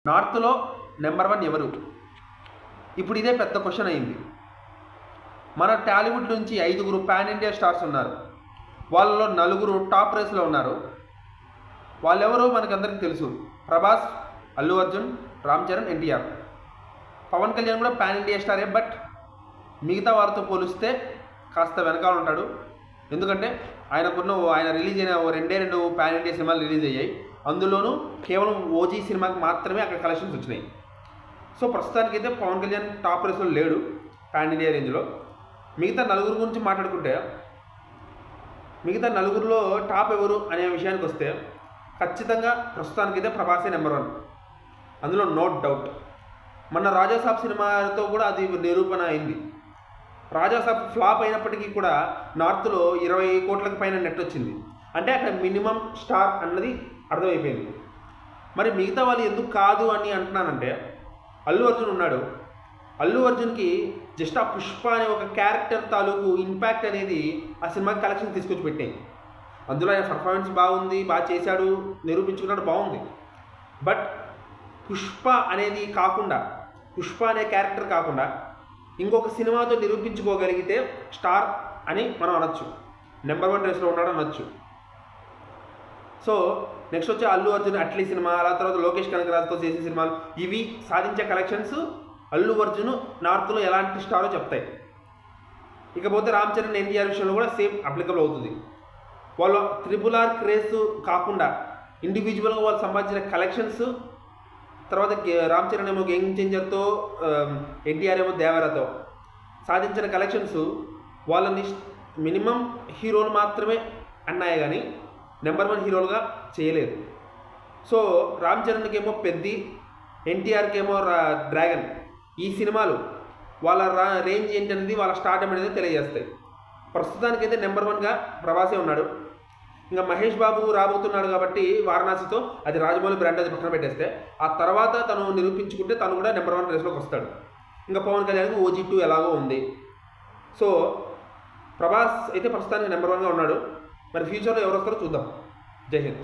నార్త్లో నెంబర్ 1 ఎవరు? ఇప్పుడు ఇదే పెద్ద క్వశ్చన్ అయింది. మన టాలీవుడ్ నుంచి 5గురు పాన్ ఇండియా స్టార్స్ ఉన్నారు. వాళ్ళలో 4గురు టాప్ రేస్లో ఉన్నారు. వాళ్ళెవరో మనకందరికీ తెలుసు. ప్రభాస్, అల్లు అర్జున్, రామ్ చరణ్, ఎన్టీఆర్. పవన్ కళ్యాణ్ కూడా పాన్ ఇండియా స్టారే. బట్ మిగతా వారితో పోలిస్తే కాస్త వెనకాల ఉంటాడు. ఎందుకంటే ఆయన రిలీజ్ అయిన రెండు పాన్ ఇండియా సినిమాలు రిలీజ్ అయ్యాయి. అందులోనూ కేవలం ఓజీ సినిమాకి మాత్రమే అక్కడ కలెక్షన్స్ వచ్చినాయి. సో ప్రస్తుతానికైతే పవన్ కళ్యాణ్ టాప్ రేస్లో లేడు పాన్ ఇండియా రేంజ్లో. మిగతా 4గురు గురించి మాట్లాడుకుంటే, మిగతా 4గురులో టాప్ ఎవరు అనే విషయానికి వస్తే ఖచ్చితంగా ప్రస్తుతానికైతే ప్రభాసే నెంబర్ 1, అందులో నో డౌట్. మన రాజాసాబ్ సినిమాతో కూడా అది నిరూపణ అయింది. రాజాసాబ్ ఫ్లాప్ అయినప్పటికీ కూడా నార్త్లో 20 కోట్లకు పైన నెట్ వచ్చింది. అంటే అక్కడ మినిమం స్టార్ అన్నది అర్థమైపోయింది. మరి మిగతా వాళ్ళు ఎందుకు కాదు అని అంటున్నానంటే, అల్లు అర్జున్ ఉన్నాడు. అల్లు అర్జున్కి జస్ట్ ఆ పుష్ప అనే ఒక క్యారెక్టర్ తాలూకు ఇంపాక్ట్ అనేది ఆ సినిమాకి కలెక్షన్ తీసుకొచ్చి పెట్టాయి. అందులో ఆయన పర్ఫార్మెన్స్ బాగుంది, బాగా చేశాడు, నిరూపించుకున్నాడు, బాగుంది. బట్ పుష్ప అనేది కాకుండా, పుష్ప అనే క్యారెక్టర్ కాకుండా ఇంకొక సినిమాతో నిరూపించుకోగలిగితే స్టార్ అని మనం అనొచ్చు. నెంబర్ 1 రేస్లో ఉన్నాడు అనొచ్చు. సో నెక్స్ట్ వచ్చి అల్లు అర్జున్ అట్లీ సినిమా, అలా తర్వాత లోకేష్ కనకరాజ్తో చేసే సినిమాలు, ఇవి సాధించే కలెక్షన్స్ అల్లు అర్జున్ నార్త్లో ఎలాంటి స్టారో చెప్తాయి. ఇకపోతే రామ్ చరణ్, ఎన్టీఆర్ విషయంలో కూడా సేమ్ అప్లికబుల్ అవుతుంది. వాళ్ళు RRR క్రేజ్ కాకుండా ఇండివిజువల్గా వాళ్ళు సంపాదించిన కలెక్షన్స్, తర్వాత రామ్ చరణ్ ఏమో గేమ్ చేంజర్తో, ఎన్టీఆర్ ఏమో దేవరతో సాధించిన కలెక్షన్స్ వాళ్ళని మినిమం హీరోలు మాత్రమే అన్నాయి కానీ నెంబర్ 1 హీరోలుగా చేయలేదు. సో రామ్ చరణ్కి ఏమో పెద్ది, ఎన్టీఆర్కి ఏమో డ్రాగన్. ఈ సినిమాలు వాళ్ళ రేంజ్ ఏంటనేది, వాళ్ళ స్టార్డమ్ అనేది తెలియజేస్తాయి. ప్రస్తుతానికైతే నెంబర్ 1గా ప్రభాసే ఉన్నాడు. ఇంకా మహేష్ బాబు రాబోతున్నాడు కాబట్టి వారణాసితో, అది రాజమౌళి బ్రాండ్ అది పక్కన పెట్టేస్తే, ఆ తర్వాత తను నిరూపించుకుంటే తను కూడా నెంబర్ 1 రేస్లోకి వస్తాడు. ఇంకా పవన్ కళ్యాణ్కి OG 2 ఎలాగో ఉంది. సో ప్రభాస్ అయితే ప్రస్తుతానికి నెంబర్ 1గా ఉన్నాడు. మరి ఫ్యూచర్లో ఎవరు వస్తారో చూద్దాం. జై హింద్.